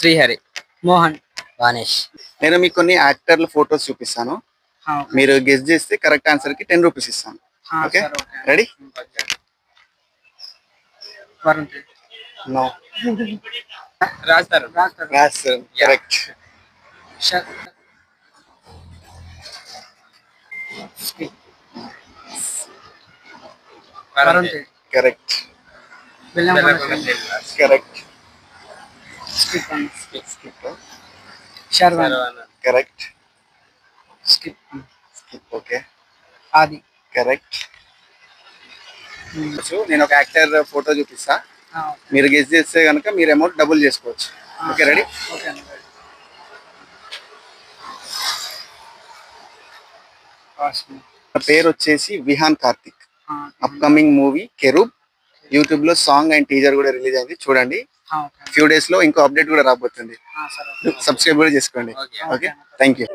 శ్రీహరి. మోహన్. వానేష్. నేను మీకు కొన్ని యాక్టర్ల ఫోటోస్ చూపిస్తాను. మీరు గెస్ చేస్తే కరెక్ట్ ఆన్సర్ కి 10 రూపీస్ ఇస్తాను. Okay, ready? Varun Tej. No. రాస్తారు. Correct. Varun Tej. Correct. Correct. Correct. Sharwan. Correct. Skip. Okay, Aadi. Correct. So నేను ఒక యాక్టర్ ఫోటో చూపిస్తా, మీరు గెస్ చేస్తే కనుక మీరు అమౌంట్ డబుల్ చేసుకోవచ్చు. Okay, ready? ఓకే. పేరు వచ్చేసి విహాన్ కార్తిక్. అప్కమింగ్ మూవీ కెరూబ్. యూట్యూబ్ లో సాంగ్ అండ్ టీజర్ కూడా రిలీజ్ అయింది, చూడండి. ఫ్యూ డేస్ లో ఇంకో అప్డేట్ కూడా రాబోతుంది. సబ్స్క్రైబ్ కూడా చేసుకోండి. Okay, thank you.